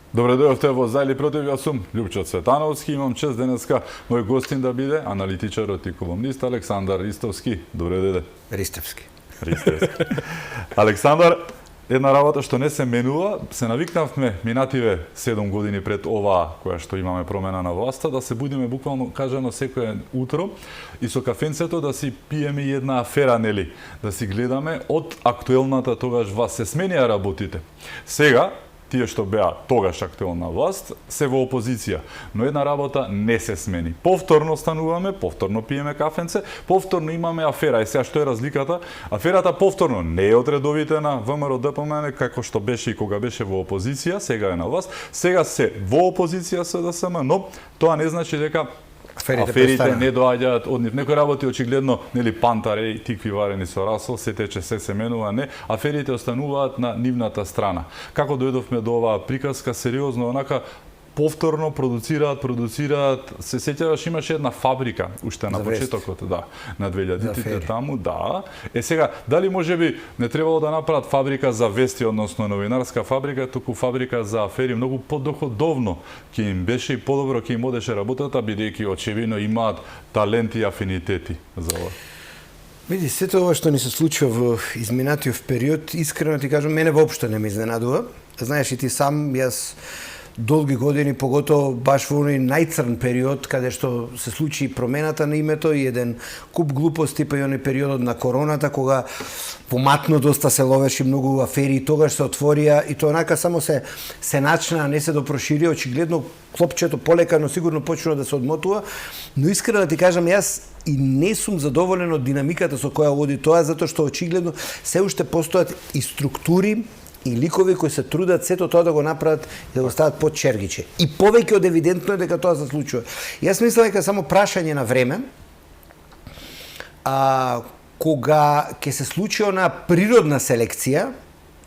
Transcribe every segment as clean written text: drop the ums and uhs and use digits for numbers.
Добре дојдовте во За или против, јас сум Љупчо Цветановски, имам чест денеска мој гостин да биде аналитичарот и колумнист Александар Ристовски. Добре дојде. Ристевски. Александар, една работа што не се менува, се навикнавме минативе 7 години пред оваа која што имаме промена на власта, да се будиме буквално кажано секој утро и со кафенцето да си пиеме една афера, нели, да си гледаме од актуелната тогаш власт. Се сменија работите. Сега тие што беа тогаш актуелна власт се во опозиција, но една работа не се смени. Повторно стануваме, повторно пиеме кафенце, повторно имаме афера. И сега што е разликата? Аферата повторно не е од редовите на ВМРО ДПМН, како што беше и кога беше во опозиција, сега е на власт. Сега се во опозиција СДСМ, но тоа не значи дека аферите не доаѓаат од нив. Некои работи очигледно, нели, пантаре и тикви варени со расол, се тече, се менува, не. Аферите остануваат на нивната страна. Како дојдовме до оваа приказка, сериозно, онака, повторно продуцираат, се сеќаваш, имаше една фабрика уште на почетокот, да, на 2000-тите таму, да. Сега, дали можеби не требало да направат фабрика за вести, односно новинарска фабрика, туку фабрика за афери, многу подоходовно ќе им беше и подобро ќе им одеше работата, бидејќи очевидно имаат талент и афинитети за ова. Види, сето ова што ни се случува во изминатиот период, искрено ти кажам, мене воопшто не ме изненадува. Знаеш и ти сам, јас долги години, поготово баш во оној најцрн период, каде што се случи промената на името и еден куп глупости, па и оној периодот на короната, кога поматно доста се ловеше многу афери и тогаш се отворија и тоа онака само се начна, не се допроширија, очигледно клопчето полека, но сигурно почна да се одмотува, но искрено да ти кажам, јас и не сум задоволен од динамиката со која води тоа, затоа што очигледно се уште постојат и структури и ликови кои се трудат сето тоа да го направат и да го стават под чергиче. И повеќе од евидентно е дека тоа се случува. Јас мислам дека само прашање на време, кога ќе се случи она природна селекција,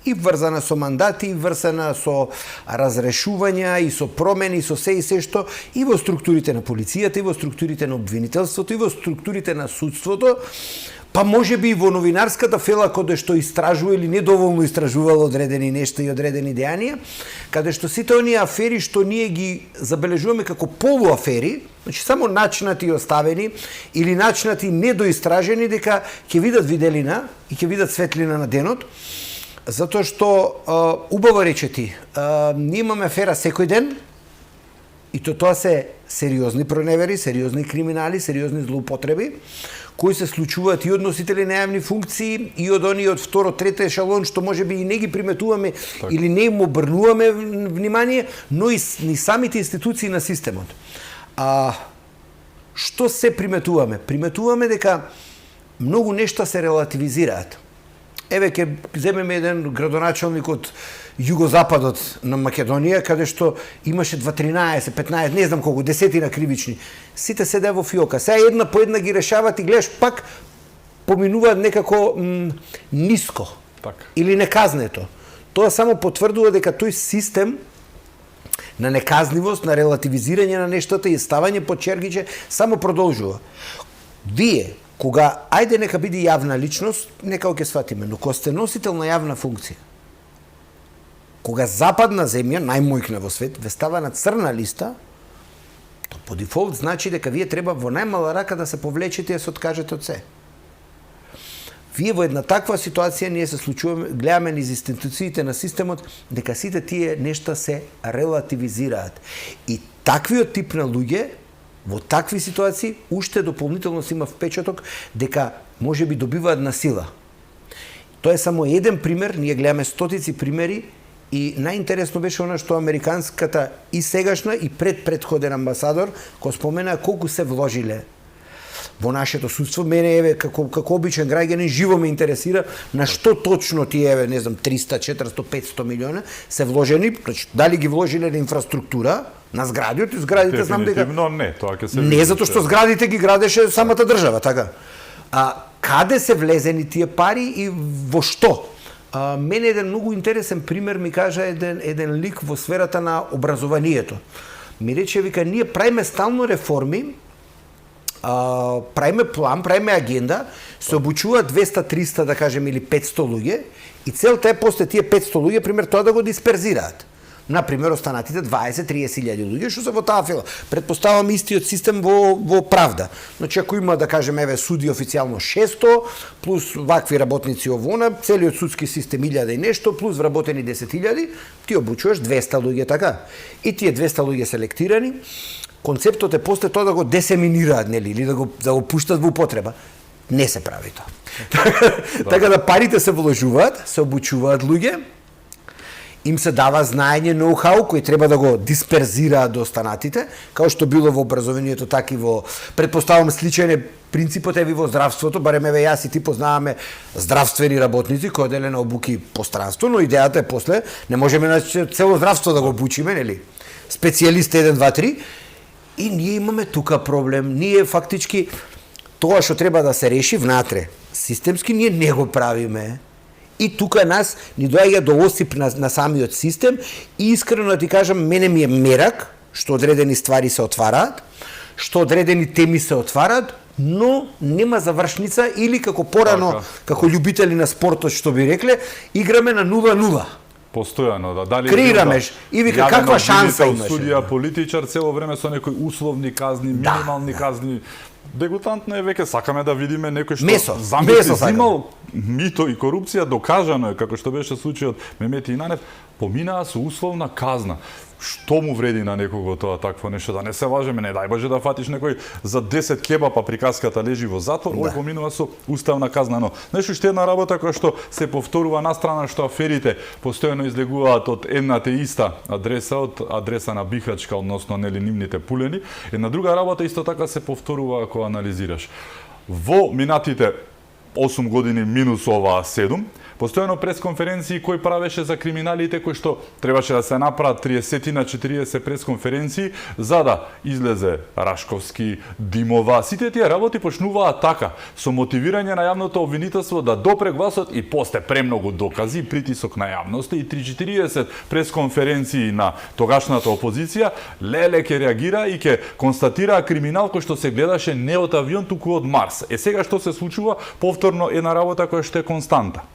и врзана со мандати, и врзана со разрешувања, и со промени, и со се и се што, и во структурите на полицијата, и во структурите на обвинителството, и во структурите на судството, па може би и во новинарската фела каде што истражува или недоволно истражувало одредени нешта и одредени дејанија, каде што сите оние афери што ние ги забележуваме како полуафери, значи само начнати и оставени или начнати недоистражени, дека ќе видат виделина и ќе видат светлина на денот, затоа што убаво рече ти, ние имаме афера секој ден и тоа се сериозни проневери, сериозни криминали, сериозни злоупотреби, кои се случуваат и од носители на јавни функции и од оние од второ, трето ешалон, што може би и не ги приметуваме или не им обрнуваме внимание, но и самите институции на системот. Што се приметуваме? Приметуваме дека многу нешта се релативизираат. Еве, ќе земеме еден градоначалник од југозападот на Македонија, каде што имаше 13, 15, не знам колку, десетина кривични. Сите седеа во фиока. Сега една по една ги решават и гледаш пак поминуваат некако ниско. Или неказнето. Тоа само потврдува дека тој систем на неказнивост, на релативизирање на нештата и ставање под чергиче само продолжува. Вие кога ајде нека биде јавна личност, нека ќе сватиме, но кога сте носител на јавна функција, кога западна земја, најмојкна во свет, ве става на црна листа, то по дефолт значи дека вие треба во најмала рака да се повлечете и да се откажете од се. Вие во една таква ситуација ние се случуваме, гледаме низ институциите на системот, дека сите тие нешта се релативизираат. И таквиот тип на луѓе во такви ситуации уште дополнително се има впечаток дека може би добиваат на сила. Тоа е само еден пример, ние гледаме стотици примери и најинтересно беше она што американската и сегашна и предходен амбасадор го спомена колку се вложиле во нашето судство. Мене еве како обичен граѓанин живо ме интересира на што точно тие еве не знам 300, 400, 500 милиона се вложени, дали ги вложиле на инфраструктура, на зградите знам дека не, тоа ќе се не затоа што зградите ги градеше самата држава, така. Каде се влезени тие пари и во што? Мене еден многу интересен пример ми кажа еден лик во сферата на образованието. Ми рече, вика, ние правиме стално реформи, правиме план, правиме агенда, се обучуваат 200-300, да кажем, или 500 луѓе, и целта е после тие 500 луѓе, пример, тоа да го дисперзираат. на пример останатите 20-30.000 луѓе што се во таа фила. Предпоставам истиот систем во правда. Значи ако има да кажеме еве суди официјално 600 плюс вакви работници овона, целиот судски систем 1000 и нешто плюс вработени 10.000, ти обучуваш 200 луѓе така. И тие 200 луѓе селектирани, концептот е после тоа да го десеминираат, нели, или да го пуштат во употреба. Не се прави тоа. Така да парите се вложуваат, се обучуваат луѓе, им се дава знаење, ноу-хау кој треба да го дисперзираат до останатите, како што било во образованието, така и во, предпоставам, сличен е принципот е во здравството, барем еве јас и ти познаваме здравствени работници кои оделе на обуки по странство, но идејата е после не можеме на цело здравство да го обучиме, нели? Специјалист 1 2 3 и ние имаме тука проблем. Ние фактички тоа што треба да се реши внатре системски ние не го правиме. И тука нас ни доаѓа до осип на самиот систем и искрено да ти кажам, мене ми е мерак што одредени ствари се отвараат, што одредени теми се отвараат, но нема завршница или како порано, како љубители на спортот што би рекле, играме на 0-0. Постојано, да. Дали креираме и вика каква шанса имаш? Судија, политичар, цело време со некои условни казни, минимални казни. Дегутантно е веќе, сакаме да видиме некој што замисли зимал мито и корупција, докажано е, како што беше случајот Мемети Инанев, поминаа со условна казна. Што му вреди на некого тоа такво нешто, да не се лажеме, не дај Боже да фатиш некој за 10 кебапа приказката лежи во затвор, ој поминува со уставна казна, но нешто што една работа која што се повторува на страна што аферите постојано излегуваат од едната иста адреса, од адреса на Бихачка, односно нели нивните пулени, една друга работа исто така се повторува ако анализираш. Во минатите 8 години минус оваа 7, постојано пресконференции кој правеше за криминалите кои што требаше да се направат 30 на 40 пресконференции за да излезе Рашковски, Димова, сите тие работи почнуваат така, со мотивирање на јавното обвинителство да допре гласот и после премногу докази, притисок на јавноста и 30-40 пресконференции на тогашната опозиција, леле ќе реагира и ќе констатира криминал кој што се гледаше не од авион, туку од Марс. Е сега што се случува? Повторно една работа која што е константа.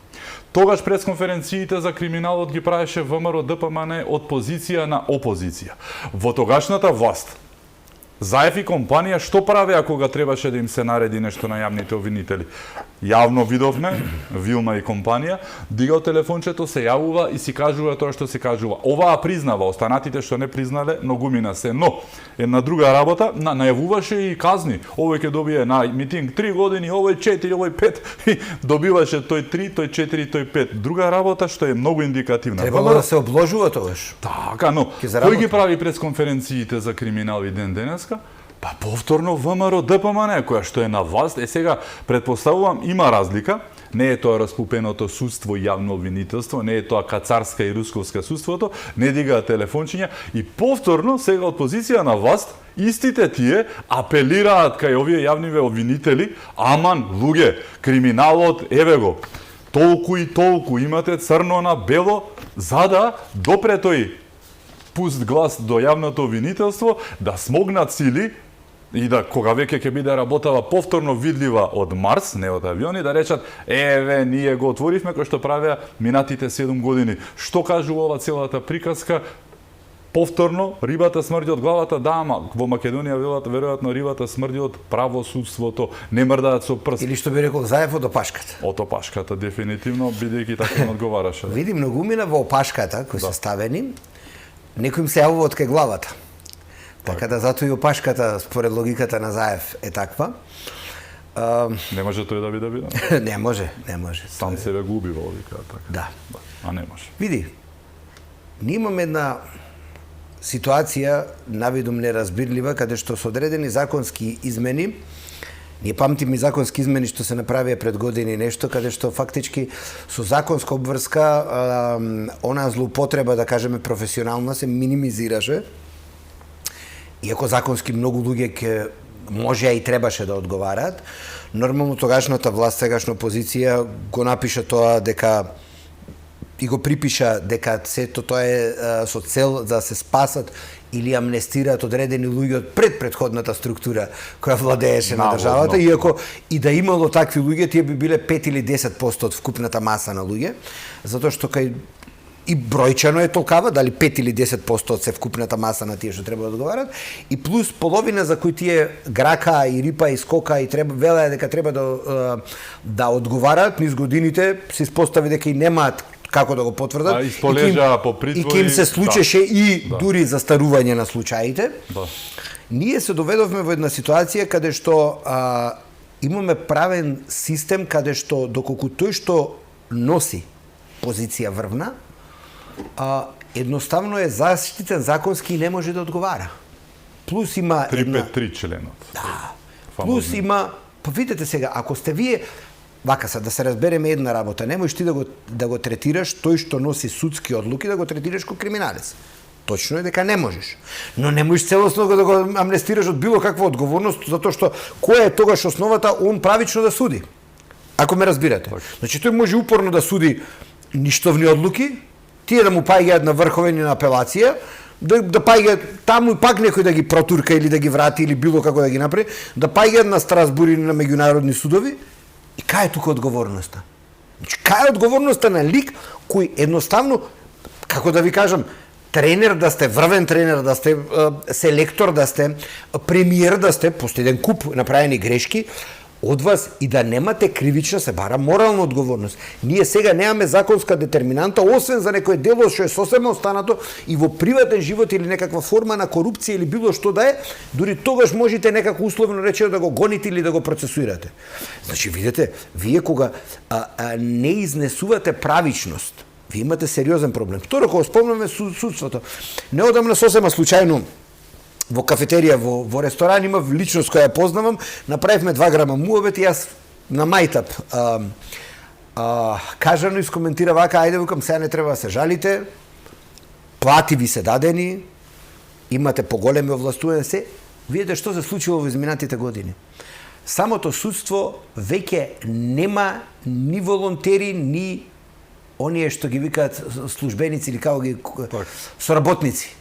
Тогаш пресконференциите за криминалот ги правеше ВМРО ДПМН од позиција на опозиција. Во тогашната власт, Заев и компанија што правеа кога требаше да им се нареди нешто на јавните обвинители? Јавно видовме, Вилма и компанија, дигал телефончето, се јавува и си кажува тоа што се кажува. Оваа признава, останатите што не признале, многумина се. Но, една друга работа, најавуваше и казни. Овој ќе добие на митинг 3 години, овој 4, овој 5, и добиваше тој 3, тој 4, тој 5. Друга работа што е многу индикативна. Требало да се обложува тогаш. Така, но кој ги прави пресконференциите за криминал и ден денеска? Па повторно ВМРО ДПМН, која што е на власт. Е сега, предпоставувам, има разлика. Не е тоа раскупеното судство и јавно обвинителство, не е тоа кацарска и русковска судството, не дигаат телефончиња и повторно сега од позиција на власт истите тие апелираат кај овие јавниве обвинители, аман, луѓе, криминалот, еве го, толку и толку, имате црно на бело, за да допре тој пуст глас до јавното обвинителство, да смогнат сили и да кога веќе ќе биде работава повторно видлива од Марс, не од авиони, да речат еве ние го отворивме кој што правеа минатите 7 години. Што кажува ова целата приказка? Повторно рибата смрди од главата, да, ама во Македонија веројатно рибата смрди од правосудството, не мрдаат со прст. Или што би рекол Заев од опашката. Од опашката дефинитивно, бидејќи така не одговараше. Види многумина во опашката кои се ставени, некој им се јавува од кај главата. Така да затоа и опашката, според логиката на Заев, е таква. Не може тој да биде виден? Не може, не може. Сам себе губи во логиката, така. Да. А не може. Види, ние имаме една ситуација навидум неразбирлива, каде што со одредени законски измени, ние памтиме и законски измени што се направија пред години нешто, каде што фактички со законска обврска онаа злоупотреба, да кажеме професионална, се минимизираше. Иако законски многу луѓе ќе можеа и требаше да одговараат, нормално тогашната власт, сегашна опозиција го напиша тоа дека и го припиша дека сето тоа е со цел да се спасат или амнестираат одредени луѓе од предходната структура која владееше на државата, иако и да имало такви луѓе, тие би биле 5 или 10% од вкупната маса на луѓе, затоа што кај и бројчано е толкава, дали 5 или 10% од севкупната маса на тие што треба да одговарат, и плюс половина за кои тие грака и рипа и скока и треба велеа дека треба да одговарат низ годините, се испостави дека и немаат како да го потврдат. Исполежаа по притвори. И ке им се случеше дури застарување на случаите. Да. Ние се доведовме во една ситуација каде што имаме правен систем каде што доколку тој што носи позиција врвна, едноставно е заштитен законски и не може да одговара. Плюс има 353 членот. Да. Плюс има, па видете сега, ако сте вие вака са да се разбереме една работа, не можеш ти да го третираш тој што носи судски одлуки да го третираш како криминалец. Точно е дека не можеш. Но не можеш целосно да го амнестираш од било каква одговорност, затоа што која е тогаш основата он правично да суди. Ако ме разбирате. Значи тој може упорно да суди ништовни одлуки, тие да му паѓаат на врховен и на апелација, да паѓаат таму и пак некој да ги протурка или да ги врати или било како да ги направи, да паѓаат на Страсбур или на меѓународни судови. И кај е тука одговорноста? Значи, кај е одговорноста на лик кој едноставно, како да ви кажам, тренер да сте, врвен тренер да сте, селектор да сте, премиер да сте, постои еден куп направени грешки, од вас и да немате кривична се бара морална одговорност. Ние сега немаме законска детерминанта, освен за некој дело што е сосема останато и во приватен живот или некаква форма на корупција или било што да е, дури тогаш можете некако условно речено да го гоните или да го процесуирате. Значи, видите, вие кога не изнесувате правичност, вие имате сериозен проблем. Второ, кога спомнаме судството, неодамна сосема случајно во кафетерија, во ресторан, имав личност која ја познавам, направивме 2 грама муавет и јас на мајтап кажано искоментира вака, ајде викам, сега не треба да се жалите, плати ви се дадени, имате поголеми овластувања се, видите што се случило во изминатите години. Самото судство веќе нема ни волонтери, ни оние што ги викаат службеници или како ги соработници.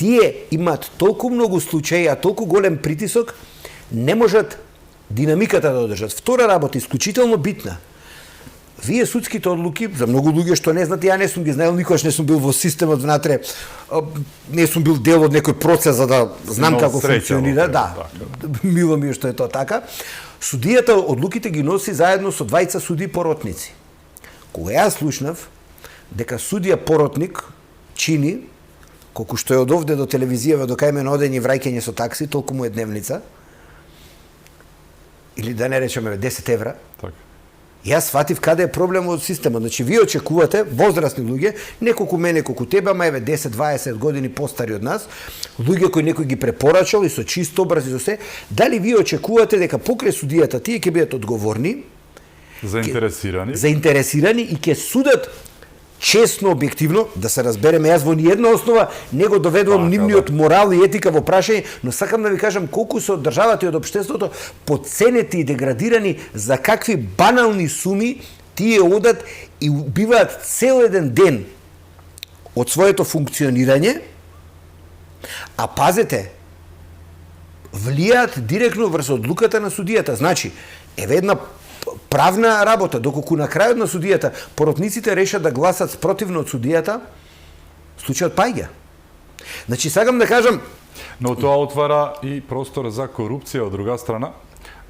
Тие имаат толку многу случаи, а толку голем притисок, не можат динамиката да одржат. Втора работа, исклучително битна. Вие судските одлуки, за многу луѓе што не знаат, ја не сум ги знаел, никош не сум бил во системот внатре, не сум бил дел од некој процес за да знам како функционира. Да, мило ми е што е тоа така. Судијата одлуките ги носи заедно со 2 суди поротници. Кога јас слушнав дека судија поротник чини колку што е од овде до телевизија до кај мене одење и враќање со такси, толку му е дневница, или да не речеме 10 евра, Так. Јас сватив каде е проблемот од системот. Значи, вие очекувате, возрастни луѓе, неколку мене, колку тебе, ама еве 10-20 години постари од нас, луѓе кои некој ги препорачал и со чист образ и со се, дали вие очекувате дека покрај судијата тие ќе бидат одговорни, заинтересирани и ќе судат честно, објективно, да се разбереме, јас во ниедна основа не го доведувам нивниот морал и етика во прашање, но сакам да ви кажам колку се од државата и од општеството подценети и деградирани за какви банални суми тие одат и убиваат цел еден ден од своето функционирање, а пазете, влијаат директно врз одлуката на судијата. Значи, еве една правна работа, доколку на крајот на судијата поротниците решат да гласат спротивно од судијата, случајот паѓа. Значи, сакам да кажам... Но тоа отвара и простор за корупција од друга страна,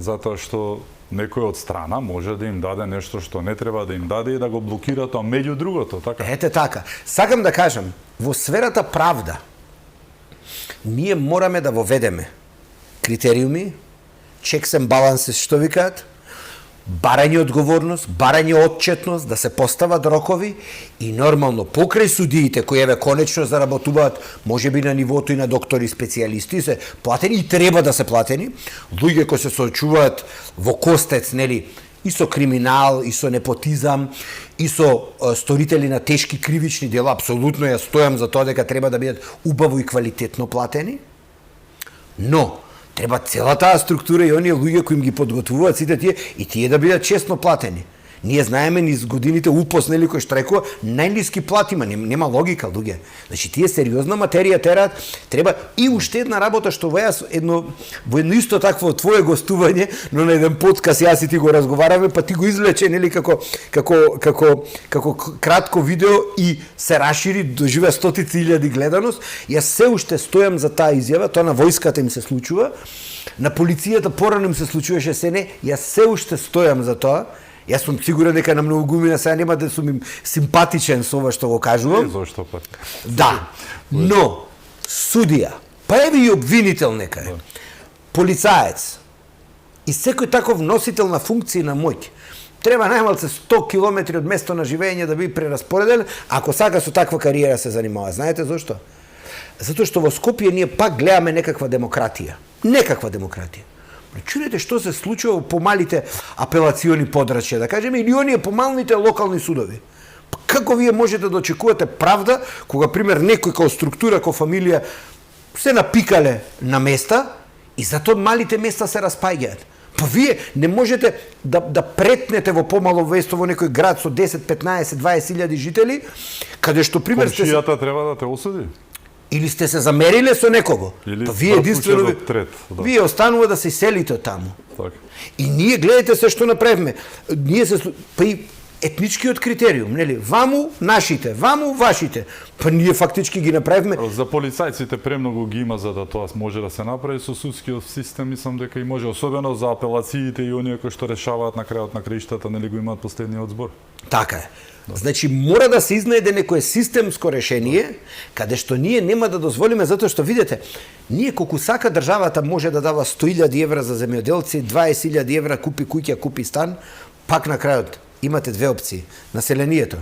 затоа што некој од страна може да им даде нешто што не треба да им даде и да го блокира тоа меѓу другото, така? Ете така. Сакам да кажам, во сферата правда, ние мораме да воведеме критериуми, checks and balances, што викаат, барање одговорност, барање отчетност, да се постават рокови и нормално покрај судиите кои еве конечно заработуваат можеби на нивото и на доктори специјалисти се платени и треба да се платени, луѓе кои се соочуваат во костец, нели, и со криминал, и со непотизам, и со сторители на тешки кривични дела, апсолутно ја стојам за тоа дека треба да бидат убаво и квалитетно платени, но треба цела таа структура и оние луѓе кои им ги подготвуваат сите тие и тие да бидат честно платени. Ние знаеме низ годините УПОС нели кој штрекува, најниски плати има, нема логика луѓе. Значи тие сериозна материја тераат, треба и уште една работа што во едно исто такво твое гостување, но на еден подкаст јас и ти го разговараме, па ти го извлече нели како кратко видео и се расшири, доживеа стотици илјади гледаност. Јас се уште стојам за таа изјава, тоа на војската им се случува, на полицијата порано им се случуваше се не, јас се уште стојам за тоа. Јас сум сигурен дека на многу гумина сега нема да сум им симпатичен со ова што го кажувам. Зошто па? Да, но судија, па еве и обвинител некаде, полицаец и секој таков носител на функции на моќ, треба најмалце 100 километри од место на живење да биде прераспореден, ако сака со таква кариера се занимава. Знаете зошто? Затоа што во Скопје ние пак гледаме некаква демократија. Некаква демократија. Чуете што се случува во помалите апелациони подрачја, да кажеме, или оние помалните локални судови. Како вие можете да очекувате правда, кога, пример, некој као структура, као фамилија, се напикале на места и затоа малите места се распаѓаат. Па вие не можете да претнете во помало место во некој град со 10, 15, 20 илјади жители, каде што, пример, комшијата треба да те осуди. Или сте се замериле со некого. Или па вие единствено трет, да. Вие останува да се иселите од таму. Так. И ние гледате се што направивме. Ние се па и етничкиот критериум, нели? Ваму нашите, ваму вашите. Па ние фактички ги направивме. За полицајците премногу ги има за да тоа може да се направи со судскиот систем, мислам дека и може, особено за апелациите и оние кои што решаваат на крајот на краиштата, нели го имаат последниот збор. Така е. Значи мора да се изнајде некое системско решение каде што ние нема да дозволиме, затоа што видите, ние колку сака државата може да дава 100.000 евра за земјоделци, 20.000 евра купи куќа, купи стан, пак на крајот имате две опции. Населението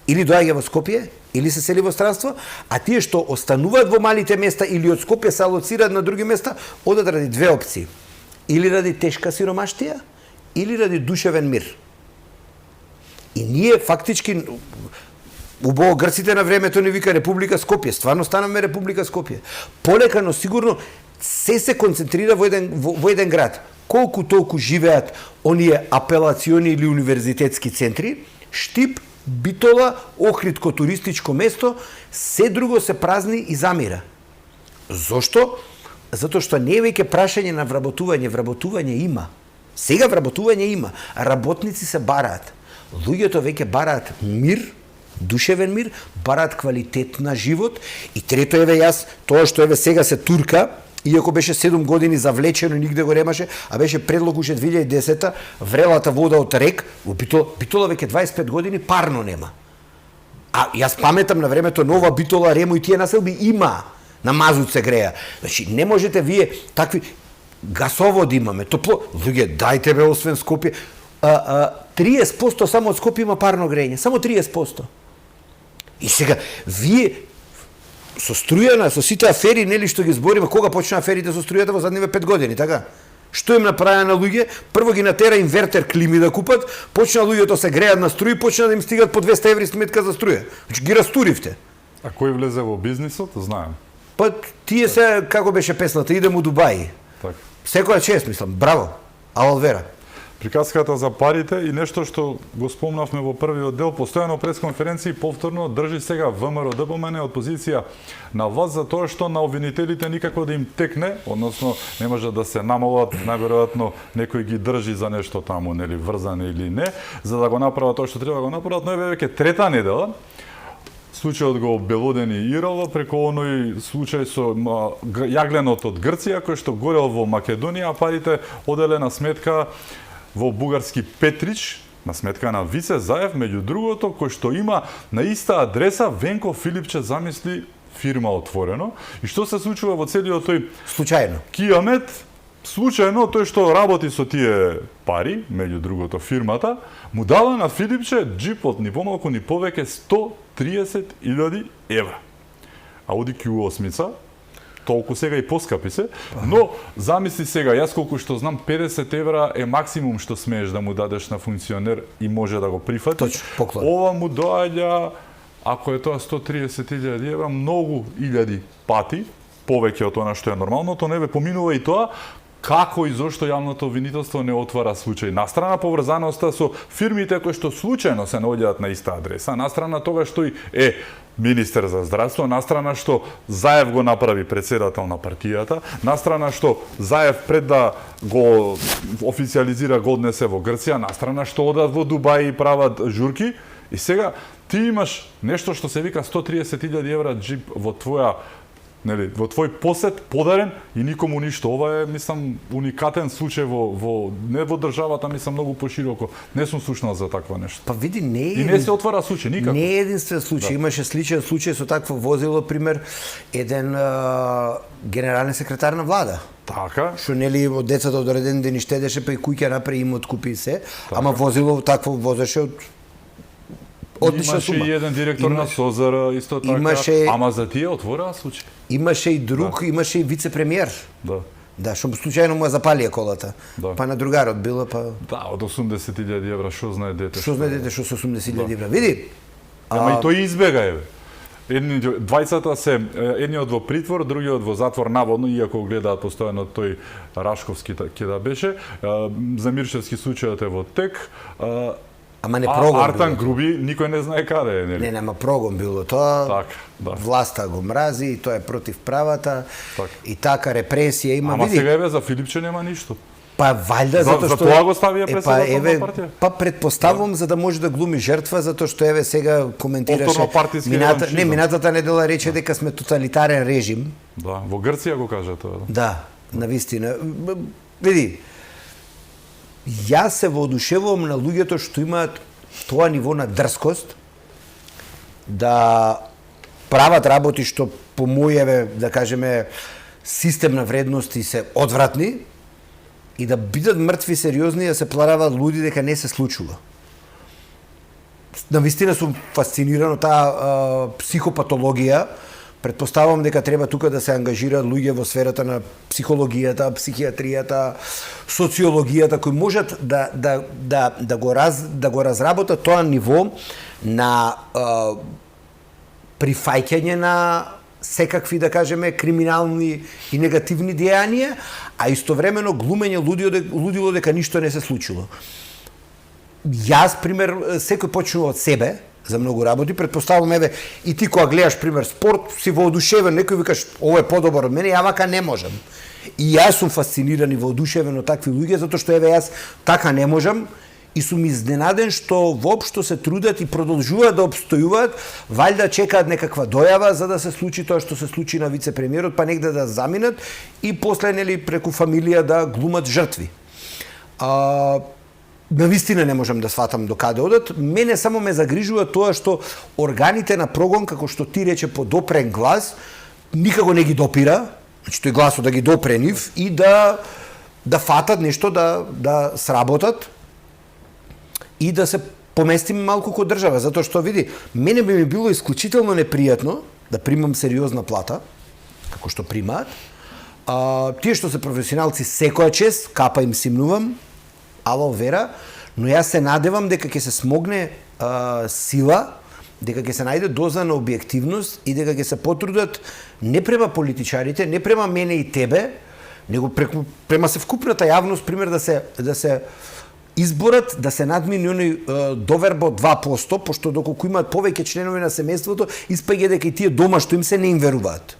или доаѓа во Скопје, или се сели во странство, а тие што остануваат во малите места или од Скопје се алоцираат на други места, одат ради две опции. Или ради тешка сиромаштија, или ради душевен мир. И ние фактички убаво грците на времето ни вика Република Скопје, стварно станаме Република Скопје. Полека, но сигурно се концентрира во еден град. Колку толку живеат оние апелациони или универзитетски центри, Штип, Битола, Охридко туристичко место, се друго се празни и замира. Зошто? Затоа што не е веќе прашање на вработување има. Сега вработување има, работници се бараат. Луѓето веќе бараат мир, душевен мир, бараат квалитет на живот и трето еве јас, тоа што еве сега се турка, иако беше 7 години завлечено и нигде го немаше, а беше предлог уште 2010-та, врелата вода од рек, во Битола веќе 25 години парно нема. А јас паметам на времето Нова Битола, Ремо и тие населби има, на мазут се греа. Значи не можете вие такви гасовод имаме, топло, луѓе, дајте бе освен Скопје, 30% само од Скопје има парно грење, само 30%. И сега, вие со струјана, со сите афери, нели што ги збориме, кога почна аферите со струјата во задниве 5 години, така? Што им направи на луѓе? Прво ги натера инвертер клими да купат, почна луѓето се греат на струја, почна да им стигат по 200 еври сметка за струја. Значи ги растуривте. А кој влезе во бизнисот, знаем. Па тие се, како беше песната, идем у Дубај. Так. Секоја чест, мислам, браво, Алвера. Приказката за парите и нешто што го спомнавме во првиот дел, постојано пресконференции повторно држи сега ВМРО ДБМН од позиција на власт за тоа што на обвинителите никако да им текне, односно не може да се намалат, најверојатно некој ги држи за нешто таму, нели врзани или не, за да го направат тоа што треба да го направат, но еве веќе трета недела случајот го обелодени Ирала преку оној случај со јагленот од Грција кој што горел во Македонија, а парите оделе на сметка во бугарски Петрич, на сметка на Вице Заев, меѓу другото, кој што има на иста адреса Венко Филипче замисли фирма отворено. И што се случува во целиот тој случајно кијамет? Случајно тој што работи со тие пари, меѓу другото фирмата, му дава на Филипче джипот ни помалку ни повеќе 130.000 евра. Ауди Q8, толку сега и поскапи се, но замисли сега, јас колку што знам, 50 евра е максимум што смееш да му дадеш на функционер и може да го прифати. Точно, поклон. Ова му доаѓа, ако е тоа 130.000 евра, многу илјади пати, повеќе од тоа што е нормално, тоа не бе поминува и тоа, како и зошто јавното обвинителство не отвара случај. Настрана поврзаноста со фирмите кои што случајно се наоѓаат на иста адреса, настрана тога што е министер за здравство, настрана што Заев го направи председател на партијата, настрана што Заев пред да го официализира го однесе во Грција, настрана што одат во Дубај и прават журки, и сега ти имаш нешто што се вика 130.000 евра джип во твоја во твој посет подарен и никому ништо. Ова е, мислам, уникатен случај не во државата, мислам, многу пошироко. Не сум слушнал за таква нешто. Па види, и не се отвара случај никако. Не е единствен случај, имаше сличен случај со такво возило, пример, еден генерален секретар на влада. Така. Што нели од децата од реден ден штедеше, па и куќа направи имот, купи се, ама возило такво возеше од одлична сума. Имаше и еден директор на СОЗР исто така, ама за тие отвораа случај. Имаше и друг, имаше и вице-премиер. Да. Да, што случајно му запалија колата. Да. Па на другарот било, па... Да, од 80.000 евра, што знае дете? Што знае дете што со 80.000 евра? Види? Ама и тој избега, еве. Двајцата се, едниот во притвор, другиот во затвор наводно, иако гледаат постојано тој Рашковски ќе да беше. За Мирчевски случајот е во тек. Ама не прогон Артан било. Груби, никој не знае каде е, нели? Не, нема прогон било тоа. Така, да. Власта го мрази, и тоа е против правата. Так. И така репресија има. Ама види. сега еве за Филипче нема ништо. Па валјда затоа што за тоа го ставија председател на партија. Па предпоставувам за да може да глуми жртва, затоа што еве сега коментираше Повторно партиски реваншизам. минатата недела рече дека сме тоталитарен режим. Да, во Грција го кажа тоа. Да, навистина. Види, јас се воодушевувам на луѓето што имаат тоа ниво на дрскост да прават работи што по мојеве, да кажеме, систем на вредности се одвратни и да бидат мртви сериозни и да се пларават луди дека не се случува. Навистина сум фасциниран од таа психопатологија. Предпоставувам дека треба тука да се ангажираат луѓе во сферата на психологијата, психијатријата, социологијата, кои можат да го разработат тоа ниво на прифаќање на секакви, да кажеме, криминални и негативни дејанија, а истовремено глумење лудило дека ништо не се случило. Јас, пример, секој почнува од себе, за многу работи, предпоставувам, еве, и ти кога гледаш, пример, спорт, си воодушевен, некој викаш, ово е подобар од мене, ја вака не можам. И јас сум фасциниран и воодушевен од такви луѓе, затоа што, еве, јас така не можам, и сум изненаден што воопшто се трудат и продолжуваат да обстојуваат, валјда чекаат некаква дојава за да се случи тоа што се случи на вице-премиерот, па негде да заминат и после, нели, преку фамилија да глумат жртви. Навистина не можам да сватам до каде одат. Мене само ме загрижува тоа што органите на прогон, како што ти рече, по допрен глас, никако не ги допира, значи тој гласот да ги допре нив и да фатат нешто, да сработат и да се поместиме малку ко држава, затоа што, види, мене би ми било исклучително непријатно да примам сериозна плата, како што примаат. Тие што се професионалци, секоја чест, капа им симнувам, ало вера, но јас се надевам дека ќе се смогне сила, дека ќе се најде доза на објективност и дека ќе се потрудат не према политичарите, не према мене и тебе, него према севкупната јавност, пример, да се изборат, да се надмини оној доверба од 2%, пошто доколку имаат повеќе членови на семејството, испаѓа дека и тие дома што им се не им веруваат.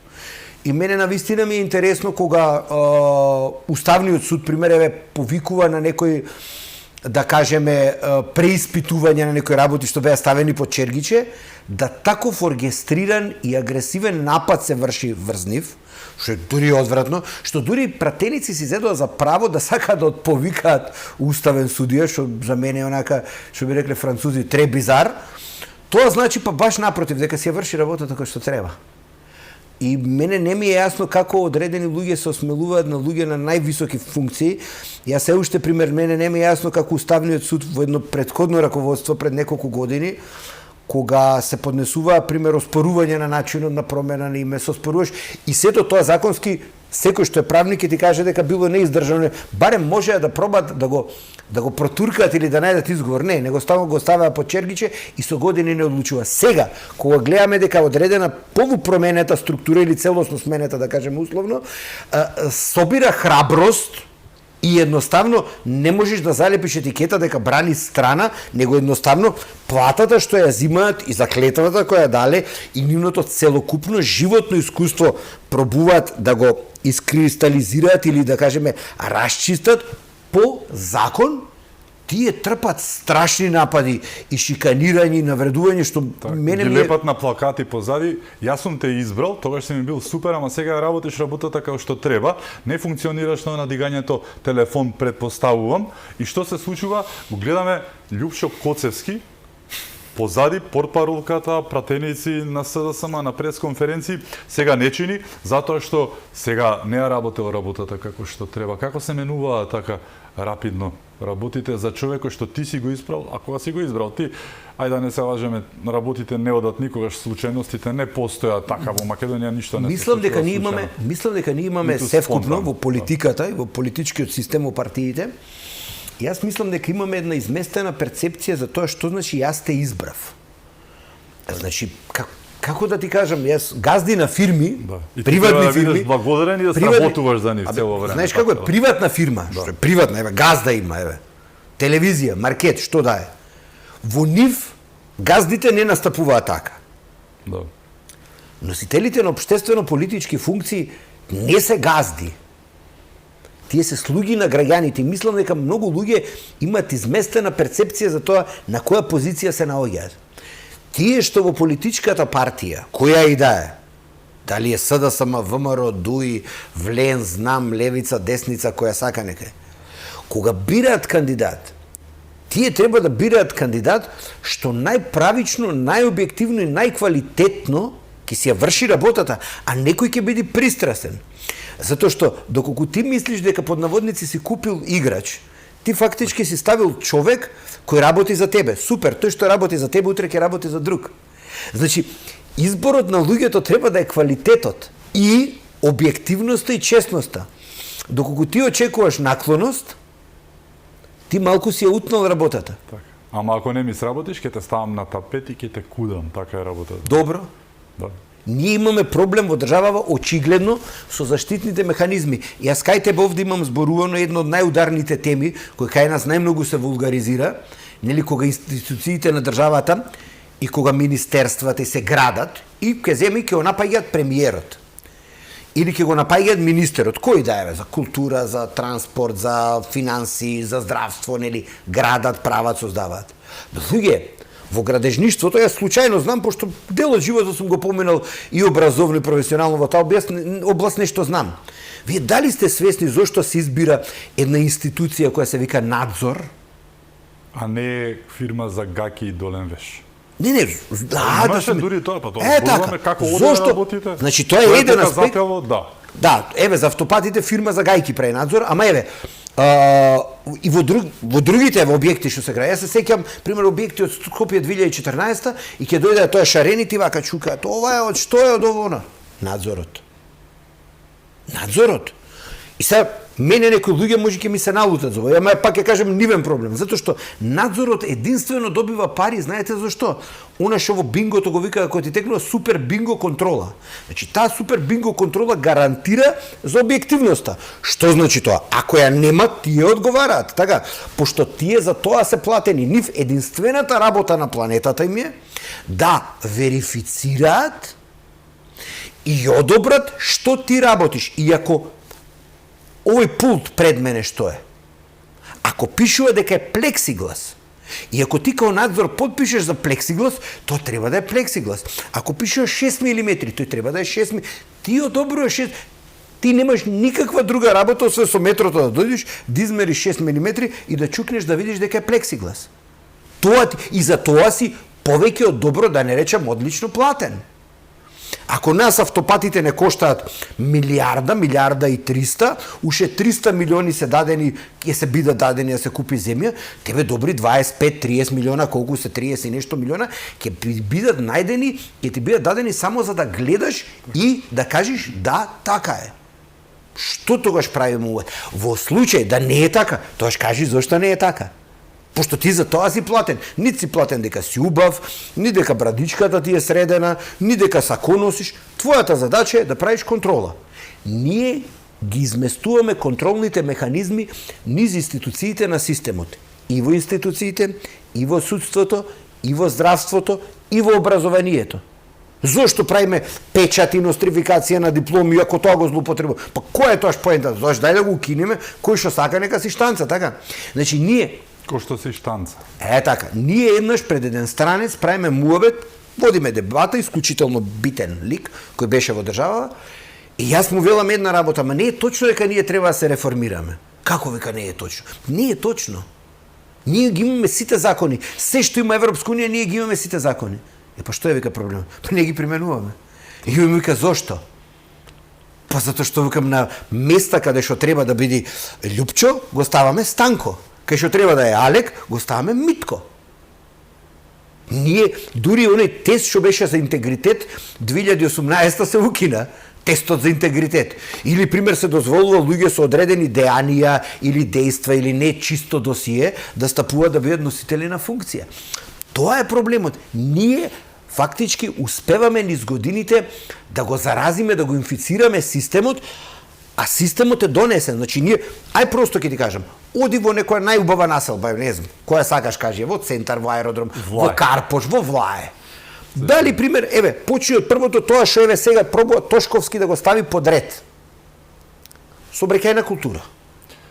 И мене навистина ми е интересно кога Уставниот суд, пример, еве, повикува на некој, да кажеме, преиспитување на некои работи што беа ставени под чергиче, да таков оркестриран и агресивен напад се врши врз нив, што е дури одвратно, што дури пратеници си зедоа за право да сакаат да отповикаат уставен судија, што за мене е онака, што би рекле французи, тре бизар. Тоа значи па баш напротив, дека си ја врши работата кој што треба. И мене не ми е јасно како одредени луѓе се осмелуваат на луѓе на највисоки функции. Јас се уште пример, мене не ми е јасно како Уставниот суд во едно претходно раководство пред неколку години, кога се поднесува, пример, оспорување на начинот на промена на име, се оспоруваш и сето тоа законски Секој што е правник ќе ти каже дека било неиздржано, барем можеа да пробат да го протуркаат или да најдат изговор. Не го ставаа под чергиче и со години не одлучува. Сега, кога гледаме дека одредена полупроменета структура или целосно сменета, да кажеме условно, собира храброст и едноставно не можеш да залепиш етикета дека брани страна, него едноставно платата што ја зимаат и заклетвата која дале и нивното целокупно животно искуство пробуваат да го искристализираат или да кажеме расчистат по закон, тие трпат страшни напади и шиканирање и навредување што мене ги лепат на плакати позади. Јас сум те избрал, тогаш си ми бил супер, ама сега работиш работата како што треба, не функционираш на надигањето телефон, предпоставувам. И што се случува? Го гледаме Љупшо Коцевски позади портпаролката, пратеници на СДСМ на пресконференции, сега не чини затоа што сега не ја работел работата како што треба. Како се менуваа така рапидно работите за човекот што ти си го избрал, а кога си го избрал ти, ајде да не се лажеме, работите не одат никогаш, случајностите не постојат така во Македонија, ништо не се случува. Мислам дека ние имаме севкупно во политиката и во политичкиот систем во партиите. Јас мислам дека имаме една изместена перцепција за тоа што значи јас те избрав. Значи, како да ти кажам, јас газди на фирми, приватни фирми, бидеш благодарен и да сработуваш за нив цело време. Знаеш како е приватна фирма, што е приватна, еве газда има, еве. Телевизија, маркет, што да е. Во нив газдите не настапуваат така. Да. Носителите на општествено-политички функции не се газди. Тие се слуги на граѓаните. Мислам дека многу луѓе имаат изместена перцепција за тоа на која позиција се наоѓаат. Тие што во политичката партија, која и да е, дали е СДСМ, ВМРО, ДУИ, ВЛЕН, ЗНАМ, Левица, Десница, која сака нека, кога бираат кандидат, тие треба да бираат кандидат што најправично, најобјективно и најквалитетно ќе си ја врши работата, а некој ќе биде пристрасен. Затоа што, доколку ти мислиш дека под наводници си купил играч, ти фактички си ставил човек кој работи за тебе. Супер, тој што работи за тебе, утре ќе работи за друг. Значи, изборот на луѓето треба да е квалитетот и објективноста и честноста. Доколку ти очекуваш наклоност, ти малку си ја утнал работата. Така. Ама ако не ми сработиш, ќе те ставам на тапет и ќе те кудам, така е работата. Добро. Да. Ние имаме проблем во државава очигледно со заштитните механизми. Јас кај тебе овде имам зборувано едно од најударните теми, кој кај нас најмногу се вулгаризира, нели кога институциите на државата и кога министерствата се градат и ќе земе ќе го напаѓаат премиерот. Или ќе го напаѓаат министерот, кој да е, за култура, за транспорт, за финанси, за здравство, нели, градат, прават, создаваат. Луѓе, во градежништвото, јас случајно знам, пошто дел од животот сум го поминал и образовно и професионално во таа област нешто знам. Вие дали сте свесни зошто се избира една институција која се вика надзор? А не фирма за гаки и долен веш. Не, имаше дури тоа, па тоа зборуваме како оде да работите. Значи тоа е еден аспект. Да. Да, еве за автопатите фирма за гајки прави надзор, ама еве и во другите објекти што се гради. Јас се сеќам пример објекти од Скопје 2014 и ќе дојде тоа шарените вака чукаат. Ова е од што е од овона? Надзорот. И сега мене некои луѓе може ќе ми се налутат за ова, ама пак ќе кажем нивен проблем, затоа што надзорот единствено добива пари, знаете зашто? Она што во бингото го вика кога ти текнува супер бинго контрола. Значи таа супер бинго контрола гарантира за објективноста. Што значи тоа? Ако ја нема, тие одговараат, така? Пошто тие за тоа се платени. Нив единствената работа на планетата им е да верифицираат и одобрат што ти работиш. И ако овој пулт пред мене што е? Ако пишува дека е плексиглас, и ако ти као надзор подпишеш за плексиглас, тоа треба да е плексиглас. Ако пишува 6 мм, тој треба да е 6 мм. Ти одобруваш 6 Ти немаш никаква друга работа освен со метрото да дојдеш, да измериш 6 мм и да чукнеш да видиш дека е плексиглас. И за тоа си повеќе од добро, да не речам одлично платен. Ако нас автопатите не коштаат милиарда и 300, уште 300 милиони се дадени, ќе се бидат дадени да се купи земја, тебе добри 25-30 милиона, колку се 30 и нешто милиона, ќе бидат најдени, ќе ти бидат дадени само за да гледаш и да кажеш да, така е. Што тогаш правиме ова? Во случај да не е така, тогаш кажи зошто не е така. Пошто ти за тоа си платен. Нит си платен дека си убав, ни дека брадичката ти е средена, ни дека сако носиш. Твојата задача е да правиш контрола. Ние ги изместуваме контролните механизми низ институциите на системот. И во институциите, и во судството, и во здравството, и во образованието. Зошто правиме печат и нострификација на дипломи, ако тоа го злоупотребува? Па кој е тоаш поентата? Зошто дај да го укинеме, кој што сака нека си штанца, така? Значи ние Кој што си штанца. така, ние еднаш пред еден странец правиме муабет, водиме дебата, исклучително битен лик кој беше во држава, и јас му велам една работа, ма не е точно дека ние треба да се реформираме. Како вика не е точно? Не е точно. Ние ги имаме сите закони. Се што има Европска унија, ние ги имаме сите закони. Па што е вика проблем? Па не ги применуваме. И ми вика зошто? Па затоа што викам на места каде што треба да биде Лјупчо, го ставаме Станко. Кај што треба да е Алек, го ставаме Митко. Ние дури оној тест што беше за интегритет 2018 се укина. Тестот за интегритет. Или, пример, се дозволува луѓе со одредени дејанија или дејства или не чисто досие да стапуваат да бидат носители на функција. Тоа е проблемот. Ние фактички успеваме низ годините да го заразиме, да го инфицираме системот, а системот е донесен. Значи ние, ај просто ќе ти кажам, оди во некоја најубава населба, не знам, која сакаш кажи, во центар, во аеродром, во Карпош, во Влае. Дали пример, почни од првото тоа што сега пробува Тошковски да го стави под ред. Сообраќајна култура.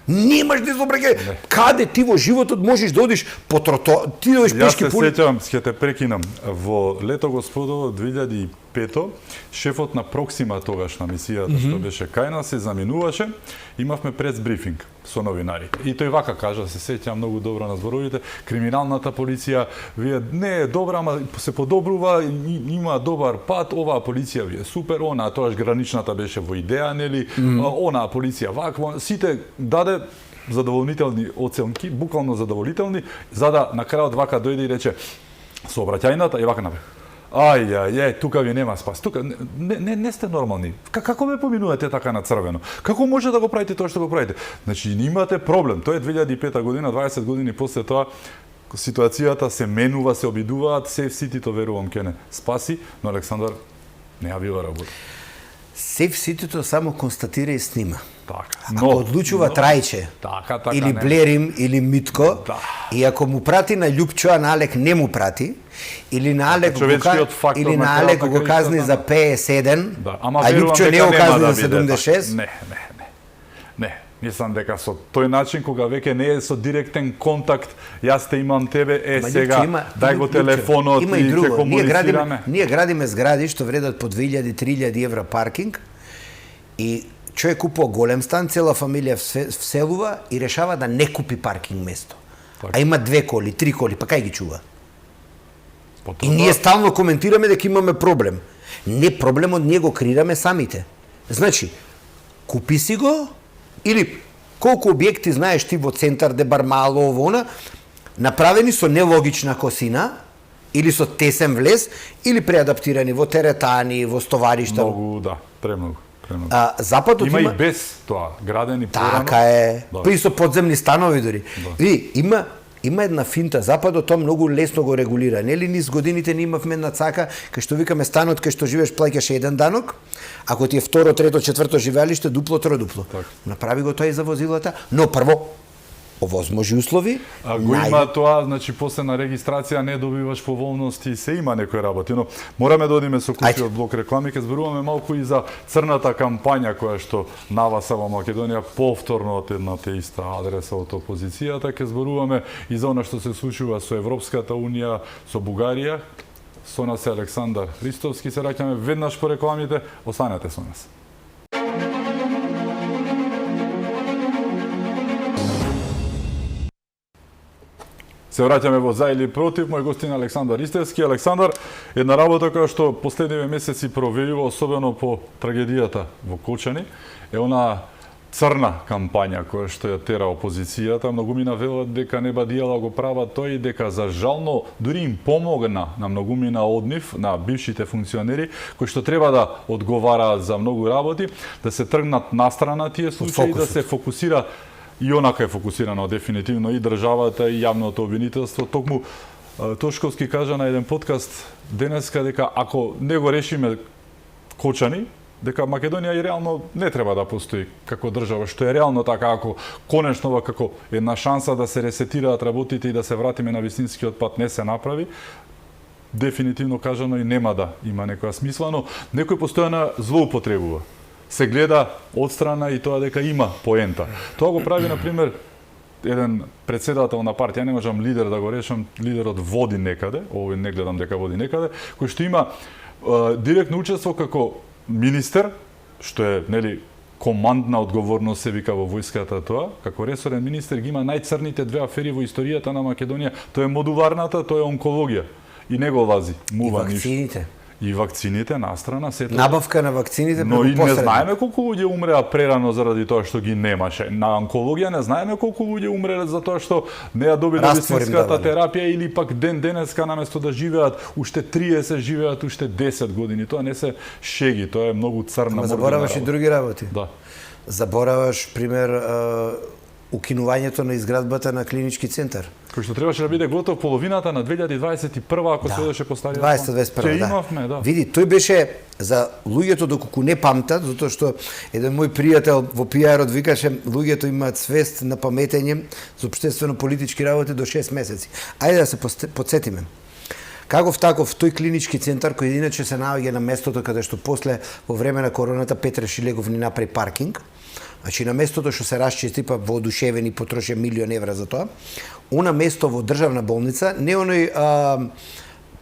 Немаш да сообраќај. Каде ти во животот можеш да одиш по трото, ти да одиш пешки пулици? Јас се сеќавам, ќе те прекинам. Во лето господово 2005 шефот на Проксима тогаш на мисијата што беше кај нас се заминуваше, имавме прес-брифинг со новинарите. И тој вака кажа, се сеќавам многу добро на зборовите, криминалната полиција вие не е добра, ама се подобрува, има добар пат, оваа полиција ви е супер, онаа тоаш граничната беше во идеја, нели, онаа полиција ваква, сите даде задоволнителни оценки, буквално задоволителни, за да на крајот вака дојде и рече сообраќајната и вака направи. Тука ви нема спас. Тука не сте нормални. Како ме поминувате така на црвено? Како може да го правите тоа што го правите? Значи имате проблем. Тоа е 2005 година, 20 години после тоа ситуацијата се менува, се обидуваат, Сейф Ситито верувам ке не спаси, но Александар не ја бива работа. Сейф Ситито само констатира и снима. Така. Ако одлучува Трајче, или Блерим, или Митко, и ако му прати на Лјупчо, а на Алек не му прати, или на Алек го казни за 51, а Лјупчо не го казни за 76. Не. Мислам дека со тој начин, кога веќе не е со директен контакт, јас те имам тебе, сега, дај го телефонот и ќе комуницираме. Ние градиме згради што вредат по 2000-3000 евра паркинг и човек купува голем стан, цела фамилија вселува и решава да не купи паркинг место. А има 2 коли, 3 коли, па кај ги чува? И ние стално коментираме дека имаме проблем. Не проблемот, ние го креираме самите. Значи, купи си го, или колку објекти знаеш ти во центар де Бармало, овона, направени со нелогична косина, или со тесен влез, или преадаптирани во теретани, во стоваришта. Многу, премногу. Западот има и без тоа, градени порано. Така е. При со подземни станови дури. Ви, има една финта, Западот тоа многу лесно го регулира. Нели низ годините ние имавме една цака, кај што викаме станот кај што живееш плаќаш еден данок, ако ти е второ, трето, четврто живеалиште, дупло, тројдупло. Направи го тоа и за возилата, но прво овозможи услови. Го има тоа, значи после на регистрација не добиваш поволности, се има некои работи, но мораме да одиме со куќи од блок реклами, ке зборуваме малку и за црната кампања која што наваса во Македонија повторно од едната иста адреса од опозицијата, ке зборуваме и за она што се случува со Европската унија, со Бугарија. Со нас е Александар Ристовски, се раќаме веднаш по рекламите, останете со нас. Се враќаме во за или против, мој гостин Александар Ристевски. Александар, една работа која што последниве месеци проверува, особено по трагедијата во Кочани, е она црна кампања која што ја тера опозицијата, многумина велат дека не бадијала го прават тој, дека за жално дури им помогна на многумина од нив, на бившите функционери, кои што треба да одговараат за многу работи, да се тргнат настрана тие случаи, да се фокусира, и онака е фокусирано дефинитивно и државата и јавното обвинителство. Токму Тошковски кажа на еден подкаст денеска дека ако не го решиме Кочани, дека Македонија и реално не треба да постои како држава, што е реално така, ако конечно како една шанса да се ресетираат работите и да се вратиме на вистинскиот пат не се направи, дефинитивно кажано и нема да има некоја смисла, но некој постојано злоупотребува. Се гледа одстрана и тоа дека има поента. Тоа го прави, например, еден председател на партија, не можам лидер да го решам, лидерот води некаде, овој не гледам дека води некаде, кој што има директно учество како министер, што е, нели, командна одговорност се вика во војската тоа, како ресорен министер ги има најцрните две афери во историјата на Македонија, тоа е модуларната, тоа е онкологија. И не го лази, мува ништо. И вакцините. И вакцините настрана се тоа. Набавка на вакцините но и не посредник. знаеме колку луѓе умреа прерано заради тоа што ги немаше. На онкологија не знаеме колку луѓе умреле за тоа што не ја добиле вистинската терапија или пак денеска наместо да живеат уште 30 живеат уште 10 години. Тоа не се шеги, тоа е многу црна морбина. Забораваш и други работи. Да. Забораваш пример укинувањето на изградбата на клинички центар. Кој што требаше да биде готов половината на 2021 ако се одеше по стариот план. 2021, Ќе да. имавме, да. Види, тој беше за луѓето доколку не памтат, затоа што еден мој пријател во PR-от викаше луѓето имаат свест на паметење за општествено-политички работи до 6 месеци. Ајде да се потсетиме. Каков таков тој клинички центар кој иначе се наоѓа на местото каде што после во време на короната Петре Шилегов ни направи паркинг. Значи на местото што се расчисти па воодушевени потроше €1.000.000 за тоа, она место во државна болница, не оној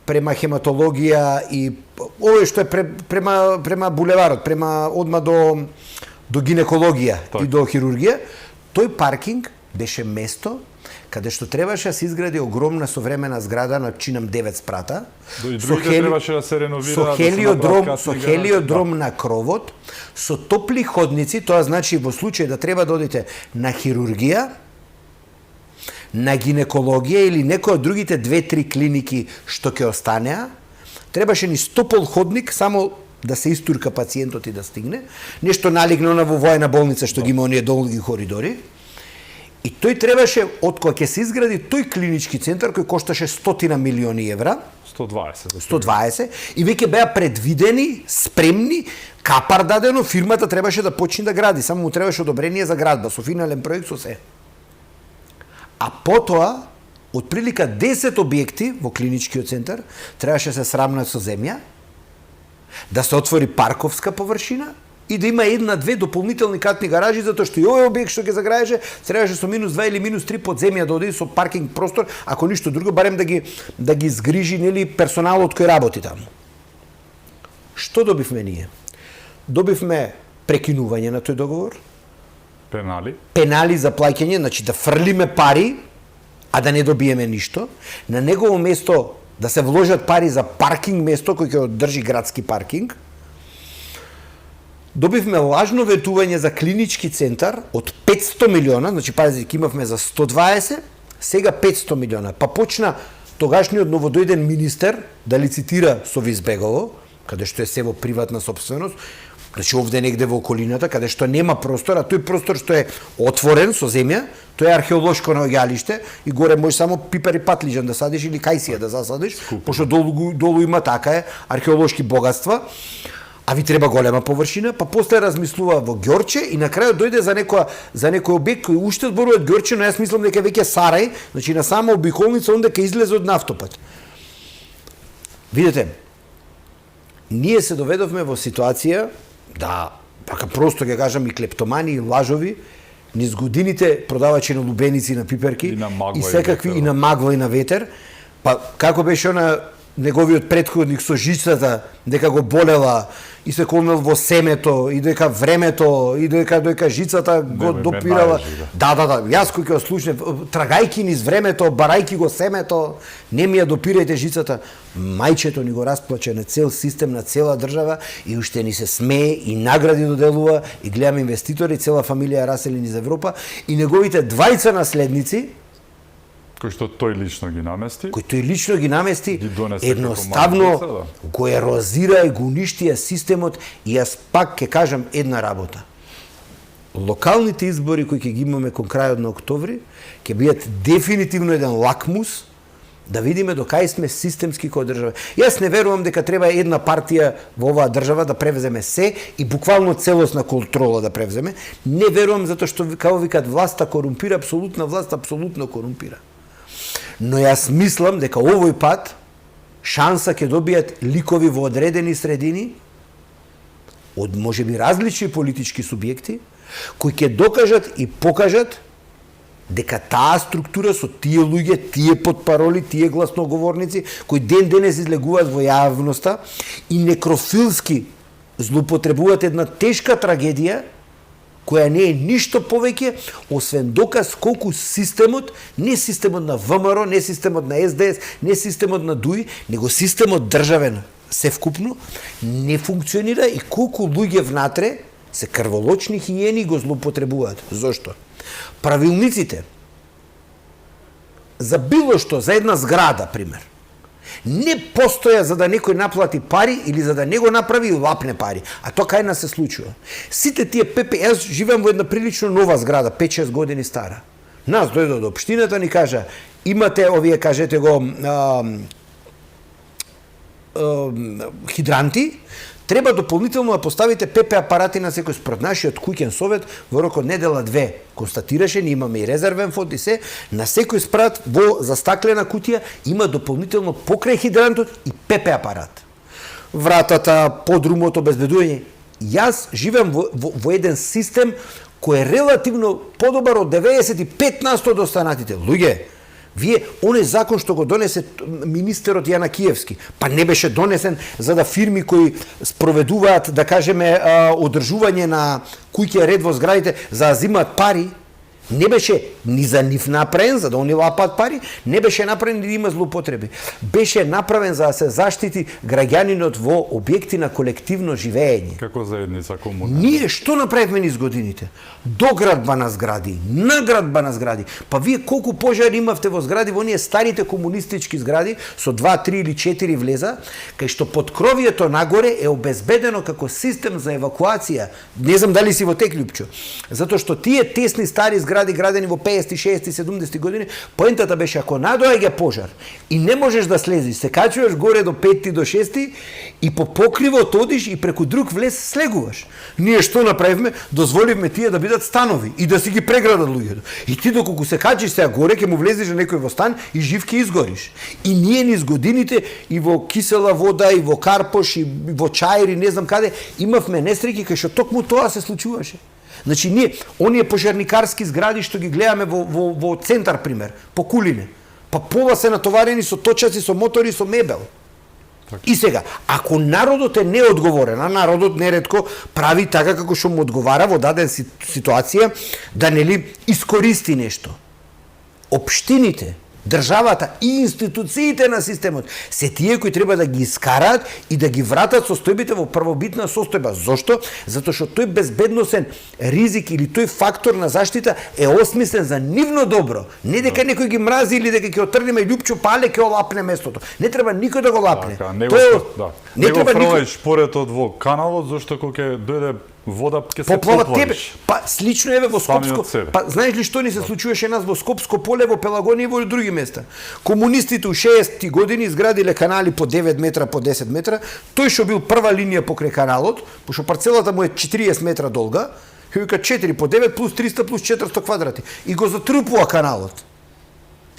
према хематологија и овој што е према булеварот, према одма до гинекологија и до хирургија, тој паркинг беше место каде што требаше да се изгради огромна современа зграда на чинам 9 спрата. Со требаше да се реновира, со хелиодром на кровот, со топли ходници, тоа значи во случај да треба да одите на хирургија, на гинекологија или некој од другите 2-3 клиники што ќе останеа, требаше ни стопол ходник само да се истурка пациентот и да стигне, нешто налигно на во војна болница што ги има оние долги коридори. И тој требаше, од кога ќе се изгради тој клинички центар кој кошташе €100.000.000, 120, и веќе беа предвидени, спремни, капар дадено, фирмата требаше да почне да гради, само му требаше одобрение за градба, со финален проект со се. А потоа, отприлика 10 објекти во клиничкиот центар требаше да се срамнат со земја, да се отвори парковска површина и да има една-две дополнителни катни гаражи, затоа што и овој објект што ќе заграеше требаше со -2 или -3 под земја да оди со паркинг простор, ако ништо друго, барем да ги згрижи, нели, персоналот кој работи таму. Што добивме ние? Добивме прекинување на тој договор, пенали за плаќање, значи да фрлиме пари, а да не добиеме ништо. На негово место да се вложат пари за паркинг место кој ќе одржи градски паркинг. Добивме лажно ветување за клинички центар од 500 милиона, значи пазите, имавме за 120, сега 500 милиона. Па почна тогашниот новодојден министер да лицитира со Визбегово, каде што е се во приватна сопственост, значи овде негде во околината, каде што нема простор, а тој простор што е отворен со земја, тоа е археолошко наоѓалиште и горе може само пипер и патлиџан да садиш или кајсија да засадиш, пошто долу има така е археолошки богатства. А ви треба голема површина, па после размислува во Ѓорче и на крајот дојде за некој објект кој уште зборува Ѓорче, но јас мислам дека веќе Сарај, значи на сама обиколница онде ќе излезе од нафтопат. Видете, ние се доведовме во ситуација да, така просто ќе кажам, и клептомани, и лажови, низ годините продавачи на лубеници, на пиперки, и секакви, и на магла, и на ветер. Па, како беше она неговиот претходник со жицата, дека го болела и се комел во семето, и дека времето, и дека жицата го допирала. Да. Јас кој ќе слушнев, трагајки низ времето, барајки го семето, не ми ја допирајте жицата. Мајчето ни го расплаче на цел систем, на цела држава и уште ни се смее и награди доделува и гледаме инвеститори, цела фамилија расели низ Европа и неговите двајца наследници кој што тој лично ги намести. Едноставно го ерозира и го уништија системот и јас пак ќе кажам една работа. Локалните избори кои ќе ги имаме кон крајот на октомври ќе бидат дефинитивно еден лакмус да видиме до кај сме системски кој држава. Јас не верувам дека треба една партија во оваа држава да превземе се и буквално целосна контрола да превземе. Не верувам затоа што како викаат власта корумпира, апсолутна власт апсолутно корумпира. Но јас мислам дека овој пат шанса ќе добијат ликови во одредени средини од можеби различни политички субјекти кои ќе докажат и покажат дека таа структура со тие луѓе, тие потпароли, тие гласноговорници кои ден денес излегуваат во јавноста и некрофилски злоупотребуваат една тешка трагедија која не е ништо повеќе освен доказ колку системот, не системот на ВМРО, не системот на СДС, не системот на ДУИ, него системот државен севкупно не функционира и колку луѓе внатре се крволочни хиени и го злоупотребуваат. Зошто? Правилниците за било што, за една зграда, пример, не постоја за да некој наплати пари или за да не го направи и лапне пари. А тоа кај нас се случува. Сите тие ПП, јас живеам во една прилично нова зграда, 5-6 години стара. Нас дојде од општината, ни кажа, имате, овие кажете го, хидранти, треба дополнително да поставите ПП апарати на секој. Според нашиот куќен совет во рок од недела 2 констатираше, ние имаме и резервен фонд и се, на секој спрат во застаклена кутија има дополнително покрај хидрантот и ПП апарат. Вратата, подрумот, обезбедување. Јас живеам во еден систем кој е релативно подобар од 95% од останатите. Луѓе, вие, оној закон што го донесе министерот Јанакиевски, па не беше донесен за да фирми кои спроведуваат, да кажеме, одржување на куќи ред во зградите, за да зимаат пари, не беше ни за нив направен, за да они лапаат пари, не беше направен да има злоупотреби. Беше направен за да се заштити граѓанинот во објекти на колективно живење. Како заедница комуна. Ние што направивме низ годините? Доградба на згради, наградба на згради. Па вие колку пожари имавте во згради, во оние старите комунистички згради, со 2, 3 или 4 влеза, кај што подкровието нагоре е обезбедено како систем за евакуација. Не знам дали си во Теклјупчо. Затоа што тие тесни стари згради градени во 50, 60, 70 години, поентата беше ако надоаѓа пожар и не можеш да слезиш, се качуваш горе до 5 до 6 и по покривот одиш и преку друг влез слегуваш. Ние што направивме? Дозволивме тие да бидат станови и да си ги преградат луѓето. И ти доколку се качиш сега горе, ќе му влезеш на некој во стан и жив ќе изгориш. И ние низ годините и во кисела вода, и во Карпош, и во Чаир, и не знам каде, имавме несреќи кај што токму тоа се случуваше. Значи, ние, оние пожарникарски згради што ги гледаме во центар, пример, по Кулине, па пола се натоварени со точаци, со мотори, со мебел. Так. И сега, ако народот е неодговорен, а народот неретко прави така како што му одговара во даден ситуација, да нели искористи нешто. Општините, државата и институциите на системот се тие кои треба да ги искараат и да ги вратат состојбите во првобитна состојба. Зошто? Затоа што тој безбедносен ризик или тој фактор на заштита е осмислен за нивно добро. Не дека некој ги мрази или дека ќе отргнеме Љупчо Пале ќе олапне местото. Не треба никој да го лапне. Не го фрлаиш поретот во каналот, зашто кога ќе дојде вода ќе се поплавиш. Па слично еве во Скопско. Па знаеш ли што ни се случуваше нас во Скопско поле, во Пелагонија и во други места? Комунистите у 60-ти години изградиле канали по 9 метра, по 10 метра. Тој што бил прва линија покрај каналот, пошто парцелата му е 40 метра долга, ќе вика 4 по 9 плюс 300 плюс 400 квадрати и го затрупува каналот.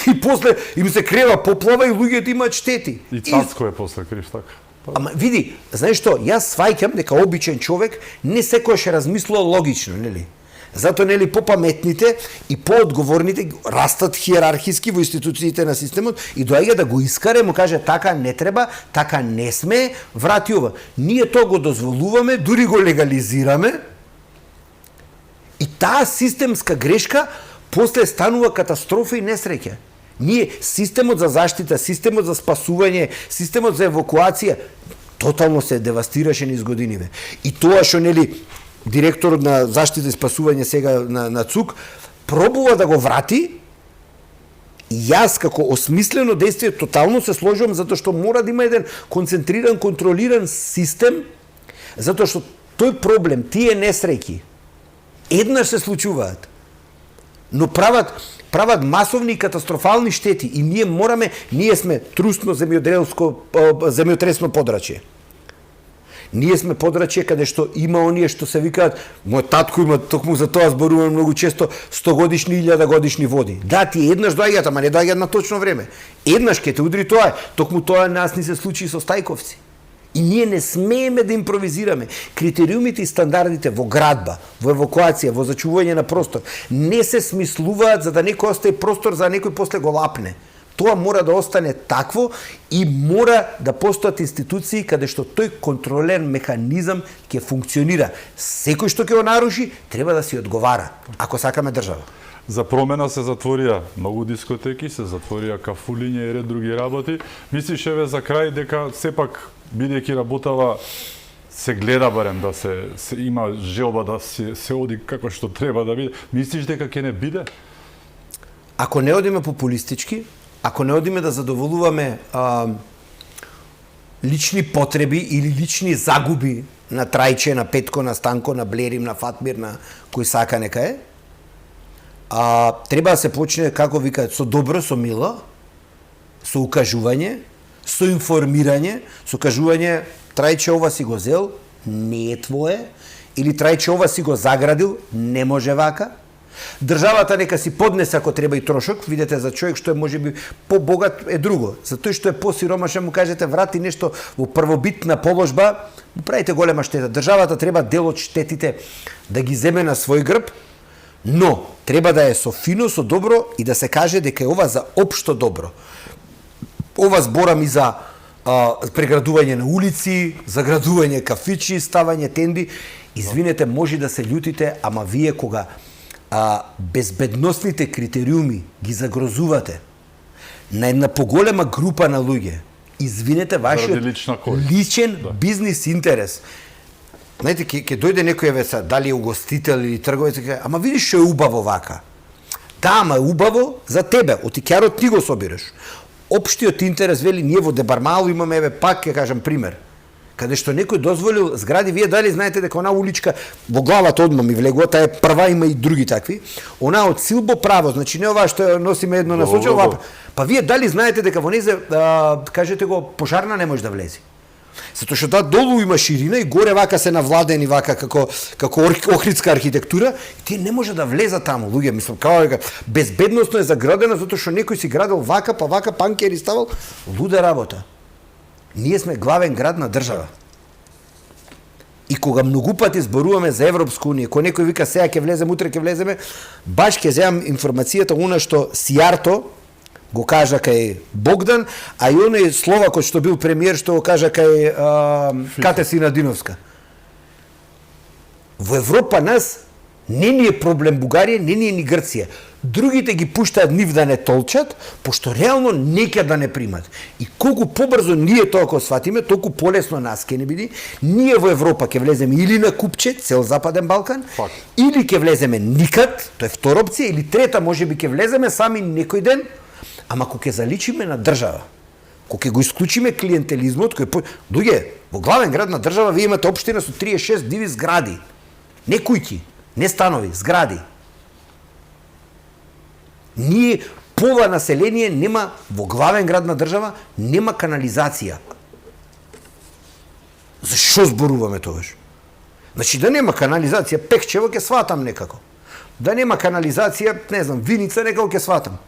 И после им се крева поплава и луѓето имаат штети. И Цацко е после крив така. Ама види, знаеш што, јас сваќам дека обичен човек не секојаш размислува логично, нели? Затоа нели попаметните и поодговорните растат хиерархиски во институциите на системот и доаѓа да го искаре, му каже така не треба, така не сме, врати ова. Ние тоа го дозволуваме, дури го легализираме. И таа системска грешка после станува катастрофа и несреќа. Ние системот за заштита, системот за спасување, системот за евакуација тотално се девастираше низ годиниве. И тоа што нели директорот на заштита и спасување сега на ЦУК пробува да го врати. Јас како осмислено действие тотално се сложувам затоа што мора да има еден концентриран, контролиран систем, затоа што тој проблем, тие несреќи еднаш се случуваат, но прават масовни и катастрофални штети и ние сме трусно земјотресно подрачје. Ние сме подрачје каде што има оние што се викаат, мој татко има, токму за тоа зборуваме многу често, 100 годишни, 1000 годишни води. Да, тие еднаш доаѓаат, ама не доаѓаат на точно време. Еднаш ќе те удри тоа, токму тоа нас ни се случи со Стајковци. И ние не смееме да импровизираме. Критериумите и стандардите во градба, во евакуација, во зачувување на простор, не се смислуваат за да некој остае простор за некој после го лапне. Тоа мора да остане такво и мора да постојат институции каде што тој контролен механизам ќе функционира. Секој што ќе го наруши, треба да си одговара, ако сакаме држава. За промена се затворија многу дискотеки, се затворија кафулиња и ред други работи. Мислиш еве за крај дека сепак бидејќи работава се гледа барем да се има желба да се оди како што треба да биде. Мислиш дека ќе не биде? Ако не одиме популистички, ако не одиме да задоволуваме лични потреби или лични загуби на Трајче, на Петко, на Станко, на Блерим, на Фатмир, на кој сака нека е, треба да се почне, како викаат, со добро, со мило, со укажување, со информирање, со кажување Трајче ова си го зел, не е твое, или Трајче ова си го заградил, не може вака. Државата нека си поднесе ако треба и трошок, видете за човек што е можеби побогат е друго. За тој што е посиромашен му кажете врати нешто во првобитна положба, му правите голема штета. Државата треба дел од штетите да ги земе на свој грб, но треба да е со фино, со добро и да се каже дека е ова за општо добро. Ова зборам и за преградување на улици, заградување кафичи, ставање тенди. Извинете, може да се љутите, ама вие кога безбедносните критериуми ги загрозувате на една поголема група на луѓе, извинете, вашиот личен бизнис интерес. Знаете, ќе дојде некој евеца, дали е угостител или трговец, ама видиш што е убаво вака. Да, ама е убаво за тебе, отикјарот ти го собираш. Општиот интерес, вели, ние во Дебармало имаме, еве, пак ќе кажам пример, каде што некој дозволил згради, вие дали знаете дека она уличка во главата одма ми влегува, таа е прва, има и други такви, она од Силбо право, значи не ова што носиме едно насочено, па вие дали знаете дека во незе, кажете го, пожарна не може да влези. Затоа што долу има ширина и горе вака се навладени вака како охридска архитектура, тие не може да влезат таму, луѓе, мислам, како дека безбедносно е заградено затоа што некој си градел вака, па вака панкери ставал, луда работа. Ние сме главен град на држава. И кога многу пати зборуваме за Европска унија, кој некој вика сега ќе влезем, утре ќе влеземе, баш ќе земам информацијата она што Сијарто го кажа кај Богдан, а и оној Словакот што бил премиер што го кажа кај Кате Синадиновска. Во Европа нас не ни е проблем Бугарија, не ни е ни Грција. Другите ги пуштаат нив да не толчат, пошто реално нека да не примат. И колку побрзо ние тоа го сватиме, толку полесно нас ќе не биде. Ние во Европа ќе влеземе или на купче, цел Западен Балкан, или ќе влеземе никад, тоа е втора опција, или трета можеби ќе влеземе сами некој ден, ама кога ќе заличиме на држава, кога ќе го исклучиме клиентелизмот, луѓе, во главен град на држава вие имате општина со 36 диви згради. Не кујки, не станови, згради. Ние пова население нема во главен град на држава, нема канализација. Зашо зборуваме тогаш? Значи да нема канализација, Пекчево ќе сватам некако. Да нема канализација, не знам, Виница некако ќе сватам.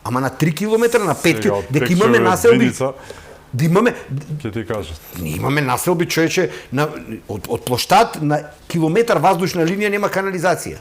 Ама на 3 километра, на 5 километра, дека имаме населби. Да имаме, ќе ти кажат. Имаме населби, човече, од плоштад на километар воздушна линија нема канализација.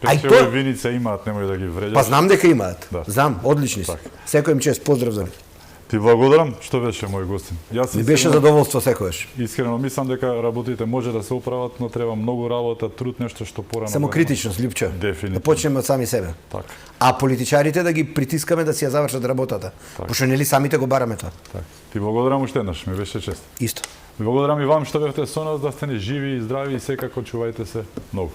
Печево и виница имаат, немој да ги вреđаш. Па знам дека имаат. Да. Знам, одлични се. Така. Секој им чест, поздрав за нив. Ти благодарам што беше мој гостин. Јас Ми беше задоволство секогаш. Искрено мислам дека работите може да се оправат, но треба многу работа, труд, нешто што порано. Само критичност, Липчо. Дефинитивно. Да почнеме од сами себе. Така. А политичарите да ги притискаме да си ја завршат работата. Пошто нели самите го бараме тоа. Така. Ти благодарам уште еднаш, ми беше чест. Исто. Ви благодарам и вам што бевте со нас, да сте живи и здрави и секако чувајте се многу.